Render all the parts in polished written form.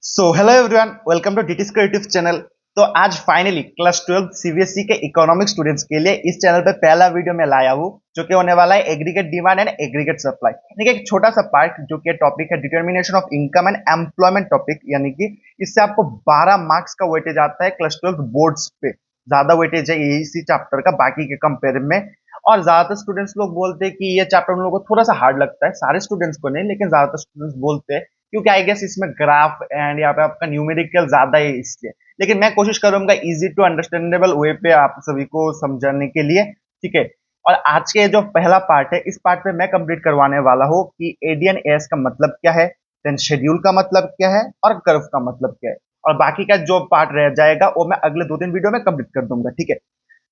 So hello everyone, welcome to डीटीस creative channel. तो आज फाइनली क्लास 12 सीबीएसई के इकोनॉमिक स्टूडेंट्स के लिए इस चैनल पे पहला वीडियो मैं लाया हूँ, जो कि होने वाला है aggregate demand and aggregate supply. यानी कि एक छोटा सा पार्ट जो कि टॉपिक है determination of income and employment topic. यानी कि इससे आपको 12 मार्क्स का वेटेज आता है क्लास 12 बोर्ड्स पे। ज्यादा वेटेज है इसी चैप्टर का बाकी के कंपेयर में। और ज्यादातर स्टूडेंट्स लोग बोलते हैं कि ये चैप्टर उन लोगों को थोड़ा सा हार्ड लगता है, सारे स्टूडेंट्स को नहीं लेकिन ज्यादातर स्टूडेंट्स बोलते हैं, क्योंकि आई गेस इसमें ग्राफ एंड यहाँ पे आपका न्यूमेरिकल ज्यादा है इसलिए। लेकिन मैं कोशिश करूंगा इजी टू अंडरस्टैंडेबल वे पे आप सभी को समझाने के लिए, ठीक है। और आज के जो पहला पार्ट है, इस पार्ट पे मैं कंप्लीट करवाने वाला हूँ कि एडीएन एस का मतलब क्या है, देन शेड्यूल का मतलब क्या है और कर्व का मतलब क्या है। और बाकी का जो पार्ट रह जाएगा वो मैं अगले 2-3 वीडियो में कंप्लीट कर दूंगा, ठीक है।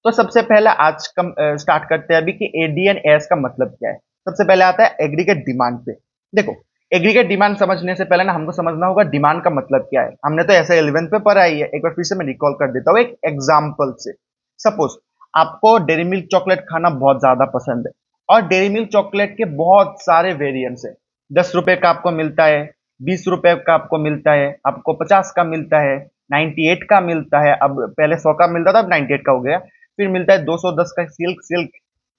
तो सबसे पहले आज कम स्टार्ट करते हैं अभी कि एडीएन एस का मतलब क्या है। सबसे पहले आता है एग्रीगेट डिमांड पे। देखो, एग्रीगेट डिमांड समझने से पहले ना हमको समझना होगा डिमांड का मतलब क्या है। हमने तो ऐसे 11th पे पढ़ा ही है, एक बार फिर से मैं रिकॉल कर देता हूँ एक एग्जांपल से। सपोज आपको डेयरी मिल्क चॉकलेट खाना बहुत ज्यादा पसंद है और डेयरी मिल्क चॉकलेट के बहुत सारे वेरिएंट्स है। 10 रुपए का आपको मिलता है, 20 रुपए का आपको मिलता है, आपको 50 का मिलता है, 98 का मिलता है। अब पहले 100 का मिलता था, अब 98 का हो गया। फिर मिलता है 210 का सिल्क सिल्क,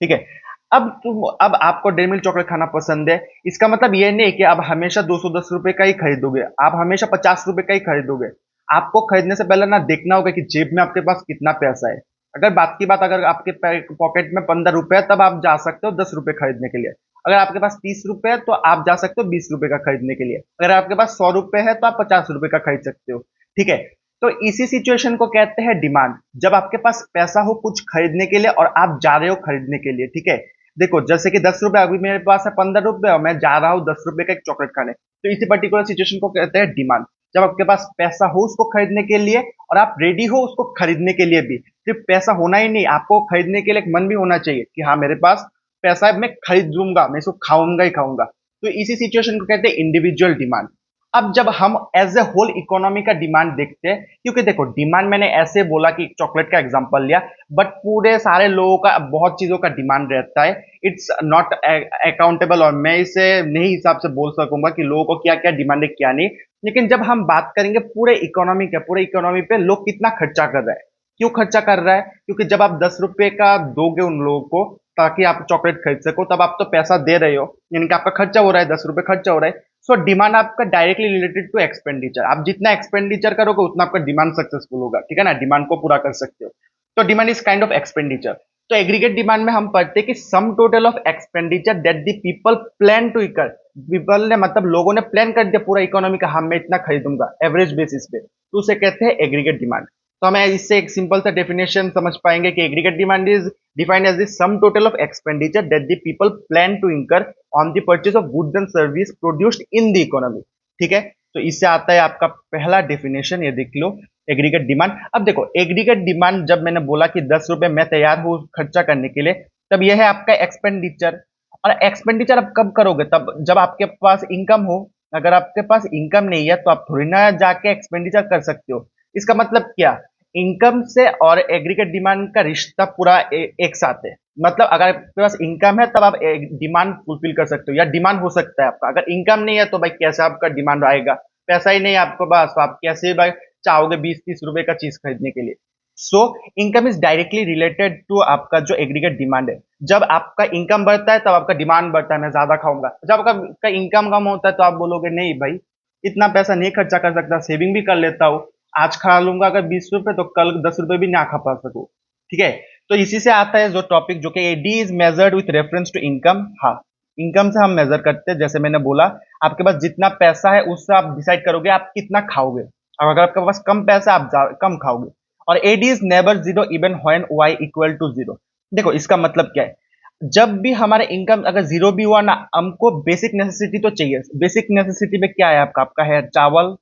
ठीक है। अब आपको डेयरी मिल्क चॉकलेट खाना पसंद है, इसका मतलब ये नहीं कि आप हमेशा 210 रुपए का ही खरीदोगे, आप हमेशा 50 रुपए का ही खरीदोगे। आपको खरीदने से पहले ना देखना होगा कि जेब में आपके पास कितना पैसा है। अगर बात की बात, अगर आपके पॉकेट में 15 रुपए है, तब आप जा सकते हो 10 रुपए खरीदने के लिए। अगर आपके पास 30 रुपए है तो आप जा सकते हो 20 रुपए का खरीदने के लिए। अगर आपके पास 100 रुपए है तो आप 50 रुपए का खरीद सकते हो, ठीक है। तो इसी सिचुएशन को कहते हैं डिमांड। जब आपके पास पैसा हो कुछ खरीदने के लिए और आप जा रहे हो खरीदने के लिए, ठीक है। देखो, जैसे कि 10 रुपए अभी मेरे पास है, 15 रुपए और मैं जा रहा हूँ 10 रुपए का एक चॉकलेट खाने, तो इसी पर्टिकुलर सिचुएशन को कहते हैं डिमांड। जब आपके पास पैसा हो उसको खरीदने के लिए और आप रेडी हो उसको खरीदने के लिए भी। सिर्फ पैसा होना ही नहीं, आपको खरीदने के लिए एक मन भी होना चाहिए कि हाँ मेरे पास पैसा है, मैं खरीदूंगा, मैं इसको खाऊंगा ही खाऊंगा। तो इसी सिचुएशन को कहते हैं इंडिविजुअल डिमांड। अब जब हम एज ए होल इकोनॉमी का डिमांड देखते हैं, क्योंकि देखो डिमांड मैंने ऐसे बोला कि चॉकलेट का एग्जांपल लिया, बट पूरे सारे लोगों का बहुत चीजों का डिमांड रहता है। इट्स नॉट अकाउंटेबल और मैं इसे नहीं हिसाब से बोल सकूंगा कि लोगों को क्या क्या डिमांड है क्या नहीं। लेकिन जब हम बात करेंगे पूरे इकोनॉमी पे लोग कितना खर्चा कर रहा है, क्यों खर्चा कर रहा है, क्योंकि जब आप 10 रुपए का दोगे उन लोगों को ताकि आप चॉकलेट खरीद सको, तब आप तो पैसा दे रहे हो, यानी कि आपका खर्चा हो रहा है, 10 रुपए खर्चा हो रहा है। सो डिमांड आपका डायरेक्टली रिलेटेड टू एक्सपेंडिचर। आप जितना एक्सपेंडिचर करोगे उतना आपका डिमांड सक्सेसफुल होगा, ठीक है ना, डिमांड को पूरा कर सकते हो। तो demand is kind of expenditure. तो एग्रीगेट डिमांड में हम पढ़ते हैं कि sum total of expenditure that the people plan to incur. People ने मतलब लोगों ने प्लान कर दिया पूरा इकोनॉमी का, हाँ मैं इतना खरीदूंगा एवरेज बेसिस पे, तो उसे कहते हैं एग्रीगेट डिमांड। तो हमें इससे एक सिंपल सा डेफिनेशन समझ पाएंगे कि aggregate demand is defined as the sum total of expenditure that the people plan to incur on the purchase of goods and service produced in the economy, ठीक है। तो इससे आता है आपका पहला डेफिनेशन, ये देख लो एग्रीगेट डिमांड। अब देखो एग्रीगेट डिमांड, जब मैंने बोला कि 10 रुपए मैं तैयार हूं खर्चा करने के लिए, तब यह है आपका एक्सपेंडिचर। और एक्सपेंडिचर आप कब करोगे, तब जब आपके पास इनकम हो। अगर आपके पास इनकम नहीं है तो आप थोड़ी ना जाके एक्सपेंडिचर कर सकते हो। इसका मतलब क्या, इनकम से और एग्रीगेट डिमांड का रिश्ता पूरा एक साथ है। मतलब अगर आपके पास इनकम है तब आप डिमांड फुलफिल कर सकते हो, या डिमांड हो सकता है आपका। अगर इनकम नहीं है तो भाई कैसे आपका डिमांड आएगा, पैसा ही नहीं है आपके पास, तो आप कैसे भाई चाहोगे 20-30 रुपए का चीज खरीदने के लिए। So income is directly related to आपका जो एग्रीगेट डिमांड है। जब आपका इनकम बढ़ता है तब आपका डिमांड बढ़ता है, मैं ज्यादा खाऊंगा। जब आपका इनकम कम होता है तो आप बोलोगे नहीं भाई इतना पैसा नहीं खर्चा कर सकता, सेविंग भी कर लेता हूँ, आज खा लूंगा अगर 20 रुपए तो कल 10 रुपए भी ना खा पा सकूं, ठीक है। तो इसी से आता है जो टॉपिक, जो कि D is measured with reference to income. हाँ, इनकम से हम मेजर करते हैं, जैसे मैंने बोला आपके पास जितना पैसा है उससे आप डिसाइड करोगे आप कितना खाओगे। और अगर आपके पास कम पैसा आप कम खाओगे। और AD is never zero even when Y equal to zero. देखो इसका मतलब क्या है, जब भी हमारे इनकम अगर जीरो भी हुआ ना, हमको बेसिक नेसेसिटी तो चाहिए। बेसिक नेसेसिटी में क्या है आपका, आपका है चावल,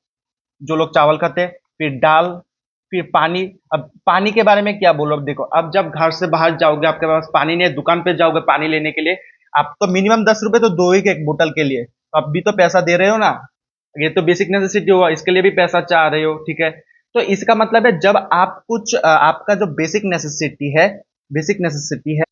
जो लोग चावल खाते हैं, फिर दाल, फिर पानी। अब पानी के बारे में क्या बोलो, अब देखो अब जब घर से बाहर जाओगे आपके पास पानी नहीं है, दुकान पे जाओगे पानी लेने के लिए, आप तो मिनिमम 10 रुपए तो दो ही एक बोतल के लिए, तो अब भी तो पैसा दे रहे हो ना। ये तो बेसिक नेसेसिटी हुआ, इसके लिए भी पैसा चाह रहे हो, ठीक है। तो इसका मतलब है जब आप कुछ आपका जो बेसिक नेसेसिटी है, बेसिक नेसेसिटी है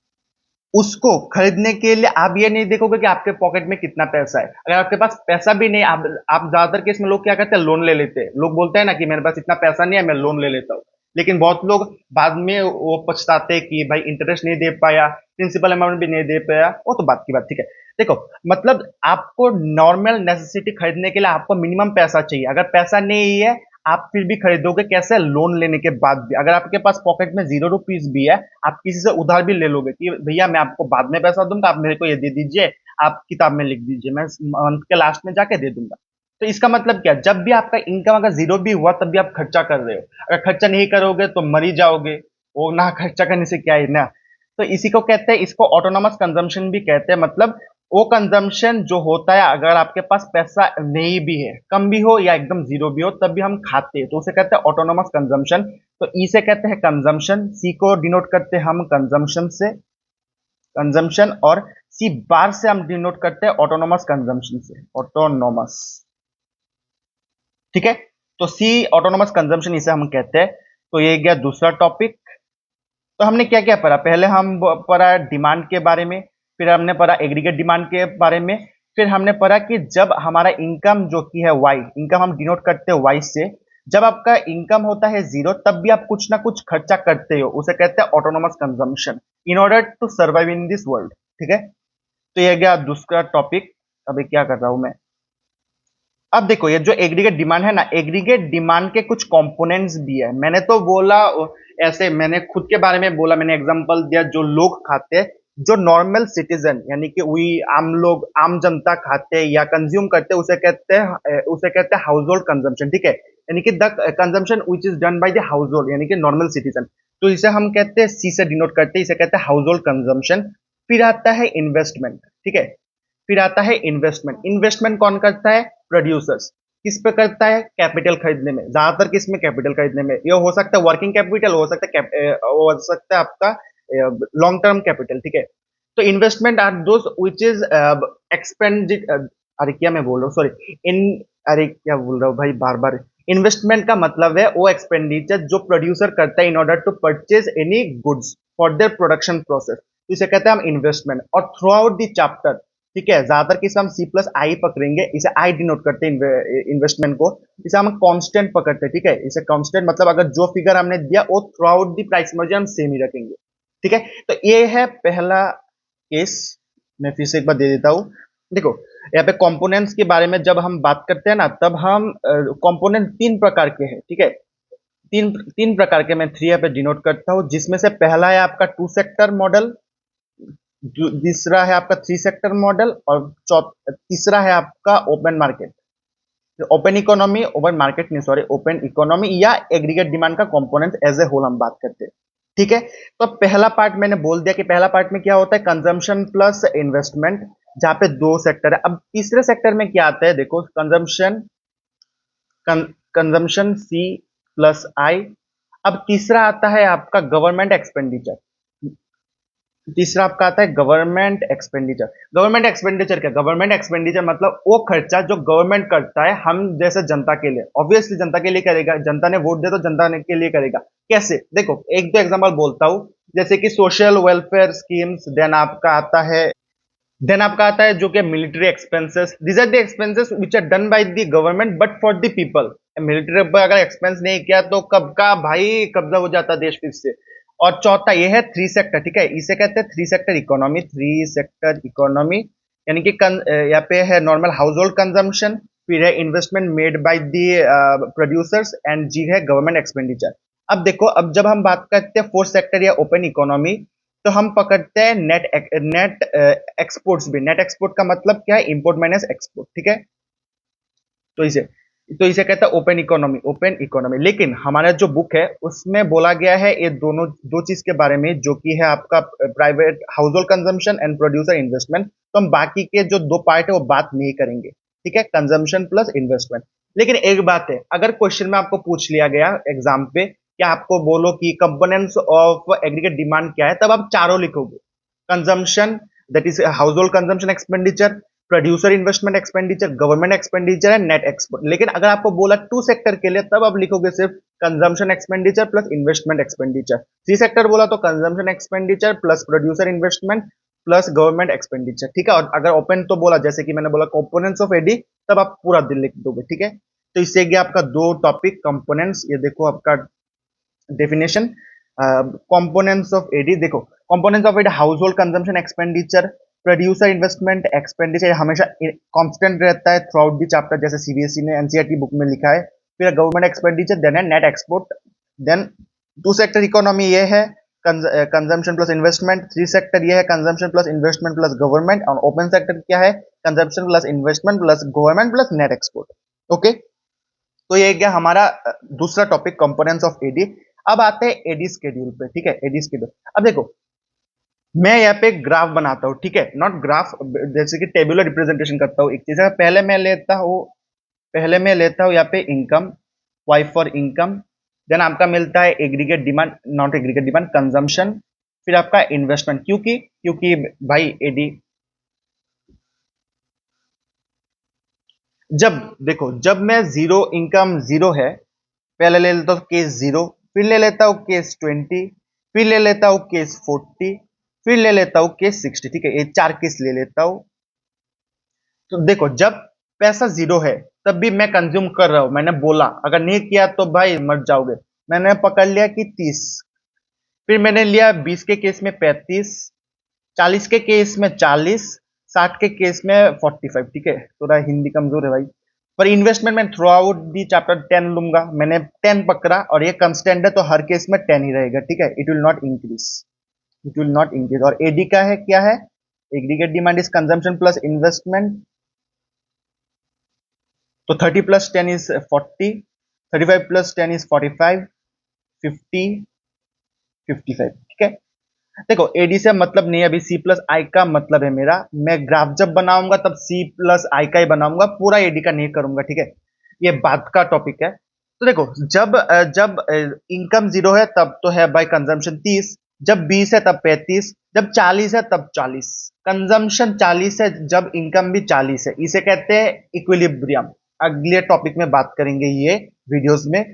उसको खरीदने के लिए आप ये नहीं देखोगे कि आपके पॉकेट में कितना पैसा है। अगर आपके पास पैसा भी नहीं, आप ज्यादातर केस में लोग क्या करते हैं, लोन ले लेते हैं। लोग बोलते हैं ना कि मेरे पास इतना पैसा नहीं है, मैं लोन ले लेता हूँ। लेकिन बहुत लोग बाद में वो पछताते हैं कि भाई इंटरेस्ट नहीं दे पाया, प्रिंसिपल अमाउंट भी नहीं दे पाया। वो तो बात की बात, ठीक है। देखो, मतलब आपको नॉर्मल नेसेसिटी खरीदने के लिए आपको मिनिमम पैसा चाहिए। अगर पैसा नहीं है, आप फिर भी खरीदोगे कैसे, लोन लेने के बाद भी। अगर आपके पास पॉकेट में 0 रुपीज भी है, आप किसी से उधार भी ले लोगे कि भैया मैं आपको बाद में पैसा दूंगा, आप मेरे को ये दे दीजिए, आप किताब में लिख दीजिए, मैं मंथ के लास्ट में जाके दे दूंगा। तो इसका मतलब क्या, जब भी आपका इनकम अगर जीरो भी हुआ तब भी आप खर्चा कर रहे हो। अगर खर्चा नहीं करोगे तो मरी जाओगे। वो ना खर्चा करने से क्या है ना। तो इसी को कहते हैं, इसको ऑटोनोमस कंजम्पशन भी कहते हैं। मतलब वो कंजम्पशन जो होता है अगर आपके पास पैसा नहीं भी है, कम भी हो या एकदम जीरो भी हो, तब भी हम खाते हैं, तो उसे कहते हैं ऑटोनोमस कंजम्पशन। तो ई से कहते हैं कंजम्पशन, सी को डिनोट करते हैं हम कंजम्पशन से, कंजम्पशन, और सी बार से हम डिनोट करते हैं ऑटोनोमस कंजम्पशन से, ऑटोनोमस। ठीक है। तो सी ऑटोनोमस कंजम्पशन इसे हम कहते हैं। तो ये गया दूसरा टॉपिक। तो हमने क्या क्या पढ़ा, पहले हम पढ़ा डिमांड के बारे में, फिर हमने पढ़ा एग्रीगेट डिमांड के बारे में, फिर हमने पढ़ा कि जब हमारा इनकम जो कि है वाई, इनकम हम डिनोट करते हैं वाई से, जब आपका इनकम होता है जीरो तब भी आप कुछ ना कुछ खर्चा करते हो, उसे कहते हैं autonomous consumption in order to survive in this world. ठीक है। तो ये गया दूसरा टॉपिक। अभी क्या कर रहा हूं मैं, अब देखो ये जो एग्रीगेट डिमांड है ना, एग्रीगेट डिमांड के कुछ कंपोनेंट्स भी है। मैंने तो बोला ऐसे, मैंने खुद के बारे में बोला, मैंने एग्जांपल दिया जो लोग खाते हैं, जो नॉर्मल सिटीजन यानी कि वही आम लोग, आम जनता खाते हैं या कंज्यूम करते हैं, उसे कहते हैं हाउस होल्ड कंजम्पशन। ठीक है। यानी कि the consumption which is done by the house hold यानी कि नॉर्मल सिटीजन। तो इसे हम कहते हैं, सी से डिनोट करते हैं, इसे कहते हैं हाउस होल्ड कंजम्पशन। फिर आता है इन्वेस्टमेंट। ठीक है। फिर आता है इन्वेस्टमेंट। इन्वेस्टमेंट कौन करता है, प्रोड्यूसर्स। किस पे करता है, कैपिटल खरीदने में, ज्यादातर किस में, कैपिटल खरीदने में। ये हो सकता है वर्किंग कैपिटल, हो सकता है आपका लॉन्ग टर्म कैपिटल। ठीक है। तो investment are those which is expended, अरे क्या मैं बोल रहा हूँ, सॉरी, इन, अरे क्या बोल रहा हूँ भाई बार बार। इन्वेस्टमेंट का मतलब है वो एक्सपेंडिचर जो प्रोड्यूसर करता है in order to purchase any goods for their production process, इसे कहते हैं हम इन्वेस्टमेंट। और थ्रू आउट द चैप्टर, ठीक है, ज्यादातर किसे हम सी प्लस आई पकड़ेंगे, इसे आई डिनोट करते हैं इन्वेस्टमेंट को। इसे हम कांस्टेंट पकड़ते हैं। ठीक है। इसे कांस्टेंट मतलब अगर जो फिगर हमने दिया वो थ्रू आउट द प्राइस में हम सेम ही रखेंगे। ठीक है। तो ये है पहला केस। मैं फिर से एक बार दे देता हूं। देखो, यहाँ पे कंपोनेंट्स के बारे में जब हम बात करते हैं ना, तब हम कंपोनेंट तीन प्रकार के हैं। ठीक है। तीन तीन प्रकार के मैं थ्री यहाँ पे डिनोट करता हूँ, जिसमें से पहला है आपका टू सेक्टर मॉडल, दूसरा है आपका थ्री सेक्टर मॉडल, और तीसरा है आपका open market, open economy, open market नहीं सॉरी, ओपन इकोनॉमी या एग्रीगेट डिमांड का कंपोनेंट एज ए होल हम बात करते हैं। ठीक है। तो पहला पार्ट मैंने बोल दिया कि पहला पार्ट में क्या होता है, कंजम्पशन प्लस इन्वेस्टमेंट, जहां पे दो सेक्टर है। अब तीसरे सेक्टर में क्या आता है, देखो, कंजम्पशन, कंजम्पशन सी प्लस आई। अब तीसरा आता है आपका गवर्नमेंट एक्सपेंडिचर। तीसरा आपका आता है गवर्नमेंट एक्सपेंडिचर। गवर्नमेंट एक्सपेंडिचर क्या, गवर्नमेंट एक्सपेंडिचर मतलब वो खर्चा जो गवर्नमेंट करता है हम जैसे जनता के लिए, ऑब्वियसली जनता के लिए करेगा, जनता ने वोट दिया तो जनता के लिए करेगा। कैसे, देखो एक दो एग्जांपल बोलता हूं, जैसे कि सोशल वेलफेयर स्कीम्स, देन आपका आता है जो कि military expenses. These are the expenses which are done by the government but for the people. Military पर अगर एक्सपेंस नहीं किया तो कब का भाई कब्जा हो जाता देश फिर से। और चौथा ये है थ्री सेक्टर। ठीक है। इसे कहते हैं three sector economy, three sector economy, यानी कि यहाँ पे है नॉर्मल हाउस होल्ड कंजम्पशन, फिर है investment made by the producers, and G है गवर्नमेंट एक्सपेंडिचर। अब देखो, अब जब हम बात करते हैं फोर्थ सेक्टर या ओपन इकोनॉमी, तो हम पकड़ते हैं नेट नेट एक्सपोर्ट्स भी। नेट एक्सपोर्ट का मतलब क्या है, इंपोर्ट माइनस एक्सपोर्ट। ठीक है। तो इसे कहता है ओपन इकोनॉमी, ओपन इकोनॉमी। लेकिन हमारा जो बुक है उसमें बोला गया है ये दोनों दो चीज के बारे में, जो कि है आपका private house hold consumption and producer investment. तो हम बाकी के जो दो पार्ट है वो बात नहीं करेंगे। ठीक है। Consumption plus investment. लेकिन एक बात है, अगर क्वेश्चन में आपको पूछ लिया गया एग्जाम पे कि आपको बोलो कि कंपोनेंट्स ऑफ एग्रीगेट डिमांड क्या है, तब आप चारों लिखोगे, consumption, that is house hold consumption expenditure, producer investment expenditure, government expenditure and net export. लेकिन अगर आपको बोला टू सेक्टर के लिए, तब आप लिखोगे सिर्फ consumption expenditure plus investment expenditure. Three sector बोला तो consumption expenditure plus producer investment, plus government expenditure, ठीक है। और अगर ओपन तो बोला, जैसे कि मैंने बोला कंपोनेंट्स ऑफ एडी, तब आप पूरा दिन लिख दोगे, ठीक है। तो इससे गया आपका दो टॉपिक कंपोनेंट्स, ये देखो आपका डेफिनेशन। कंपोनेंट्स ऑफ एडी, देखो components of AD, household consumption expenditure, producer investment expenditure हमेशा कांस्टेंट रहता है थ्रू आउट द चैप्टर, जैसे सीबीएसई ने एनसीईआरटी बुक में लिखा है। फिर गवर्नमेंट एक्सपेंडिचर, देन है net export, then two sector economy ये है consumption plus investment, three sector ये है consumption plus investment plus government, और ओपन सेक्टर क्या है consumption plus investment plus government plus net export. Okay, तो ये गया हमारा दूसरा टॉपिक कंपोनेंट्स ऑफ एडी। अब आते हैं एडी स्केड्यूल पे, ठीक है। एडी स्केड्यूल, अब देखो मैं यहाँ पे ग्राफ बनाता हूँ, ठीक है, नॉट ग्राफ जैसे कि टेबुलर रिप्रेजेंटेशन करता हूँ। एक चीज है, पहले मैं लेता हूँ यहाँ पे income, Y for income, then आपका मिलता है aggregate demand, not aggregate demand, consumption, फिर आपका इन्वेस्टमेंट, क्योंकि भाई एडी, जब देखो जब मैं जीरो इनकम जीरो है, पहले ले लेता हूँ केस जीरो, फिर ले लेता हूँ केस 20, फिर ले लेता हूँ केस 40, फिर ले लेता हूँ केस 60, ठीक है। ये चार केस ले लेता हूँ। तो देखो जब पैसा जीरो है तब भी मैं कंज्यूम कर रहा हूं, मैंने बोला अगर नहीं किया तो भाई मर जाओगे। मैंने पकड़ लिया कि 30, फिर मैंने लिया 20 के केस में 35, 40 के केस में 40, 60 के केस में 45, ठीक है। थोड़ा हिंदी कमजोर है भाई। पर इन्वेस्टमेंट में थ्रू आउट दी चैप्टर 10 लूंगा, मैंने 10 पकड़ा और ये कंस्टेंट है तो हर केस में 10 ही रहेगा, ठीक है। It will not increase, it will not increase. और एडी का है क्या है, aggregate demand is consumption plus investment, तो 30 प्लस 10 इज 40, 35 प्लस 10 इज 45, 50, 55, ठीक है। देखो एडी से मतलब नहीं है, अभी सी प्लस आई का मतलब है मेरा, मैं ग्राफ जब बनाऊंगा तब सी प्लस आई का ही बनाऊंगा, पूरा एडी का नहीं करूंगा, ठीक है। ये बात का टॉपिक है। तो देखो जब इनकम जीरो है तब तो है भाई कंजम्पशन 30, जब 20 है तब 35, जब 40 है तब 40, कंजम्पशन 40 है जब इनकम भी 40 है, इसे कहते हैं इक्विलिब्रियम। अगले टॉपिक में बात करेंगे ये वीडियोस में।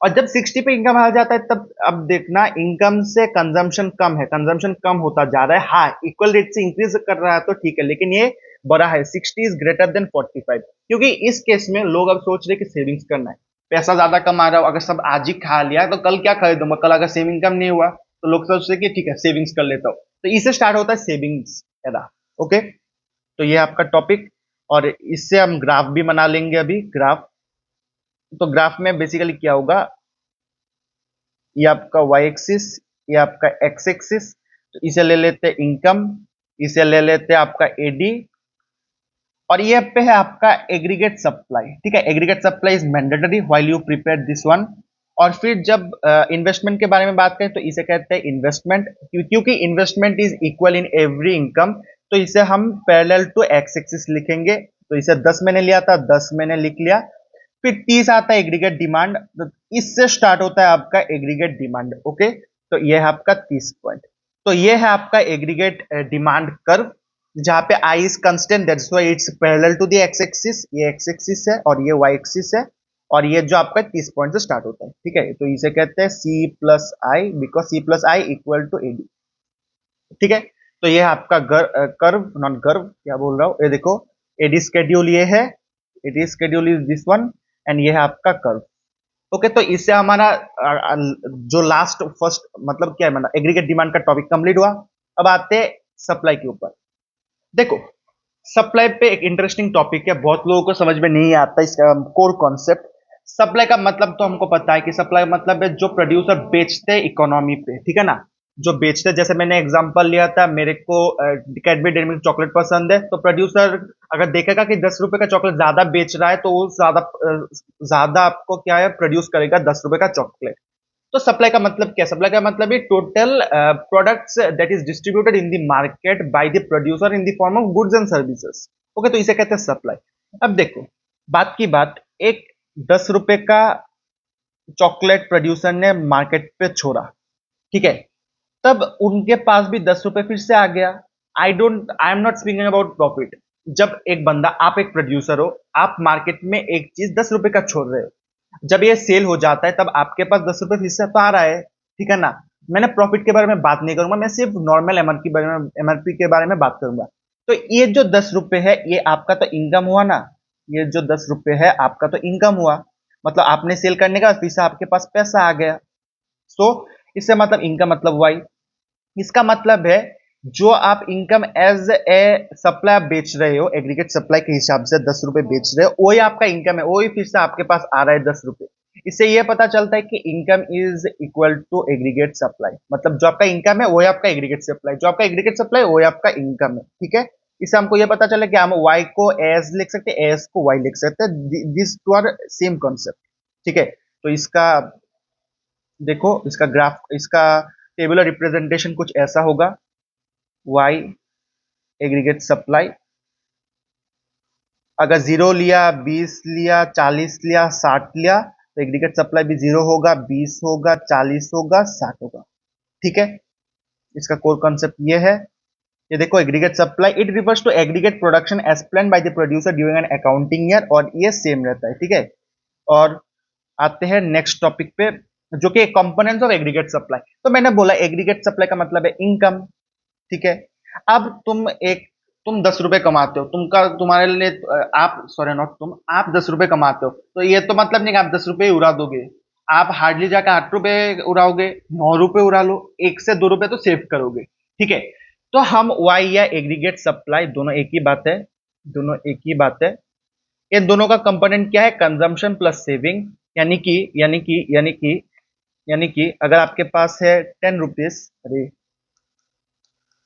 और जब 60 पे इनकम आ जाता है तब अब देखना इनकम से कंजम्पशन कम है, कंजम्पशन कम होता जा रहा है, हाँ इक्वल रेट से इंक्रीज कर रहा है तो ठीक है, लेकिन ये बड़ा है, 60 इज ग्रेटर देन 45, क्योंकि इस केस में लोग अब सोच रहे कि सेविंग्स करना है, पैसा ज्यादा कमा रहा हो, अगर सब आज ही खा लिया तो कल क्या खरीदूंगा, कल अगर सेविंग कम नहीं हुआ तो लोग सोच रहे कि ठीक है सेविंग्स कर लेता हूँ, तो इससे स्टार्ट होता है सेविंग्स एरा। ओके, तो ये आपका टॉपिक, और इससे हम ग्राफ भी बना लेंगे अभी ग्राफ। तो ग्राफ में बेसिकली क्या होगा, ये आपका वाई एक्सिस, ये आपका एक्स एक्सिस, तो इसे ले लेते हैं इनकम, इसे ले लेते हैं आपका एडी, और ये पे है आपका एग्रीगेट सप्लाई, ठीक है। Aggregate supply is mandatory while you prepare this one. और फिर जब इन्वेस्टमेंट के बारे में बात करें तो इसे कहते हैं इन्वेस्टमेंट, क्योंकि investment is equal in every income, तो इसे हम पैरेलल टू एक्स एक्सिस लिखेंगे। तो इसे 10 मैंने लिया था, 10 मैंने लिख लिया। फिर 30 आता है एग्रीगेट डिमांड, तो इससे स्टार्ट होता है आपका एग्रीगेट डिमांड। ओके, तो ये है आपका 30 पॉइंट। तो ये है आपका एग्रीगेट डिमांड कर्व, जहां पे I is constant, that's why it's parallel to the X X, ये एक्स एक्सिस है और ये वाई एक्सिस है, और ये जो आपका 30 पॉइंट से स्टार्ट होता है, ठीक है। तो इसे कहते हैं C plus I, because C plus I equal to AD, ठीक है। तो ये है आपका कर्व, नॉट गर्व, क्या बोल रहा हूं, ये देखो एडी स्केड्यूल ये है, AD schedule is this one, and ये है आपका कर्व। ओके, तो इससे हमारा जो लास्ट फर्स्ट मतलब क्या है, मतलब एग्रीगेट डिमांड का टॉपिक कंप्लीट हुआ। अब आते हैं सप्लाई के ऊपर। देखो सप्लाई पे एक इंटरेस्टिंग टॉपिक है, बहुत लोगों को समझ में नहीं आता इसका कोर कॉन्सेप्ट। सप्लाई का मतलब तो हमको पता है कि सप्लाई मतलब है जो प्रोड्यूसर बेचते हैं इकोनॉमी पे, ठीक है ना, जो बेचते हैं। जैसे मैंने एग्जांपल लिया था, मेरे को कैडबरी डेयरी मिल्क चॉकलेट पसंद है, तो प्रोड्यूसर अगर देखेगा कि 10 रुपए का चॉकलेट ज्यादा बेच रहा है तो वो ज्यादा आपको क्या है प्रोड्यूस करेगा 10 रुपए का चॉकलेट। तो सप्लाई का मतलब क्या, सप्लाई का मतलब है total products that is distributed in the market bye the producer in the form of goods and services. Okay, तो इसे कहते हैं सप्लाई। अब देखो बात की बात, एक 10 रुपए का चॉकलेट प्रोड्यूसर ने मार्केट पे छोड़ा, ठीक है, तब उनके पास भी 10 रुपए फिर से आ गया। I am not speaking about profit. जब एक बंदा, आप एक प्रोड्यूसर हो, आप मार्केट में एक चीज 10 रुपए का छोड़ रहे हो, जब ये सेल हो जाता है तब आपके पास 10 रुपए फिर से तो आ रहा है, ठीक है ना। मैंने प्रॉफिट के बारे में बात नहीं करूंगा, मैं सिर्फ नॉर्मल एमआरपी के बारे में बात करूंगा। तो ये जो 10 रुपए है ये आपका तो इनकम हुआ ना, ये जो 10 रुपए है आपका तो इनकम हुआ, मतलब आपने सेल करने का फिर से आपके पास पैसा आ गया। सो इससे मतलब इनकम मतलब वाई, इसका मतलब है जो आप इनकम एज ए सप्लाई आप बेच रहे हो, एग्रीगेट सप्लाई के हिसाब से 10 रुपए बेच रहे हो, वही आपका इनकम है, वही फिर से आपके पास आ रहा है 10 रुपए। इससे यह पता चलता है कि income is equal to aggregate supply, मतलब जो आपका इनकम है वही आपका एग्रीगेट सप्लाई, जो आपका एग्रीगेट सप्लाई वही आपका इनकम है। ठीक है, इससे हमको यह पता चला कि हम वाई को एज लिख सकते हैं, एज को वाई लिख सकते हैं, this two are same concept. ठीक है, तो इसका देखो, इसका ग्राफ, इसका टेबुलर रिप्रेजेंटेशन कुछ ऐसा होगा, वाई एग्रीगेट सप्लाई, अगर 0 लिया, 20 लिया, 40 लिया, 60 लिया, तो एग्रीगेट सप्लाई भी 0 होगा, 20 होगा, 40 होगा, 60 होगा। ठीक है, इसका कोर कॉन्सेप्ट ये है। ये देखो, aggregate supply it refers to aggregate production as plan by the producer during an accounting year, और ये सेम रहता है। ठीक है, और आते हैं नेक्स्ट टॉपिक पे, जो कि कंपोनेंट्स ऑफ एग्रीगेट सप्लाई। तो मैंने बोला एग्रीगेट सप्लाई का मतलब है इनकम। ठीक है, अब तुम 10 रुपए कमाते हो, तुम्हारे लिए आप सॉरी नॉट तुम, आप 10 रुपए कमाते हो, तो ये तो मतलब नहीं कि आप 10 रुपए ही उड़ा दोगे। आप हार्डली जाकर 8 रुपए उड़ाओगे, 9 रुपए उड़ा लो, 1 से 2 रुपए तो सेव करोगे। ठीक है, तो हम वाई या एग्रीगेट सप्लाई दोनों एक ही बात है, दोनों एक ही बात है। इन दोनों का कंपोनेंट क्या है, कंजम्पशन प्लस सेविंग। यानी कि अगर आपके पास है 10 रुपीज, अरे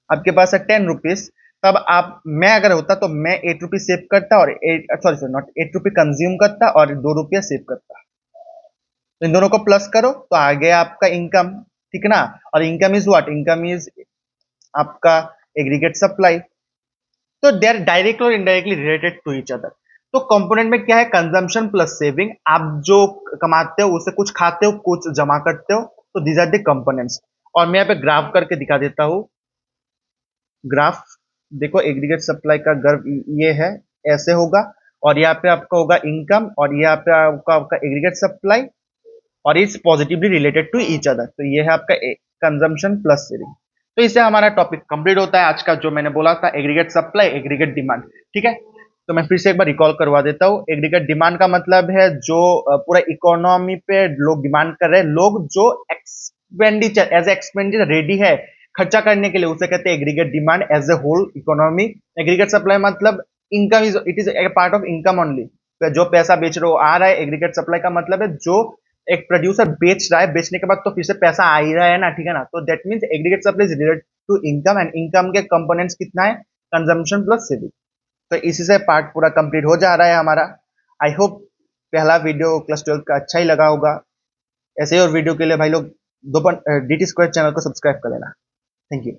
आपके पास है 10 रुपीज, तब आप, मैं अगर होता तो मैं 8 रुपीज सेव करता, और eight sorry sorry not 8 rupee consume करता और 2 रुपया सेव करता। तो इन दोनों को प्लस करो तो आ गया आपका इनकम। ठीक ना, और income is what, income is आपका एग्रीगेट सप्लाई। तो दे आर डायरेक्टली और indirectly related to each other. तो कंपोनेंट में क्या है, कंजम्पशन प्लस सेविंग, आप जो कमाते हो उससे कुछ खाते हो, कुछ जमा करते हो, तो दीज आर द कंपोनेंट्स। और मैं यहाँ पे ग्राफ करके दिखा देता हूँ, ग्राफ देखो, एग्रीगेट सप्लाई का गर्व ये है, ऐसे होगा, और यहाँ पे आपका होगा इनकम, और यहाँ पे आपका आपका एग्रीगेट सप्लाई, और it's positively related to each other. तो ये है आपका कंजम्पशन प्लस सेविंग। तो इससे हमारा टॉपिक कंप्लीट होता है आज का, जो मैंने बोला था एग्रीगेट सप्लाई एग्रीगेट डिमांड। ठीक है, तो मैं फिर से एक बार रिकॉल करवा देता हूँ। एग्रीगेट डिमांड का मतलब है जो पूरा इकोनॉमी पे लोग डिमांड कर रहे हैं, लोग जो एक्सपेंडिचर एज एक्सपेंडिचर रेडी है खर्चा करने के लिए, उसे कहते हैं aggregate demand as a whole economy. Aggregate supply मतलब income is, it is a part of income only, जो पैसा बेच रहे हो आ रहा है। एग्रीगेट सप्लाई का मतलब है जो एक प्रोड्यूसर बेच रहा है, बेचने के बाद तो फिर से पैसा आ ही रहा है ना, ठीक है ना। तो that means aggregate supply is related to income, and income के कंपोनेंट्स कितना है, कंजम्पशन प्लस सेविंग। तो इसी से पार्ट पूरा कंप्लीट हो जा रहा है हमारा। आई होप पहला वीडियो क्लास 12 का अच्छा ही लगा होगा। ऐसे ही और वीडियो के लिए भाई लोग DT Square चैनल को सब्सक्राइब कर लेना। Thank you.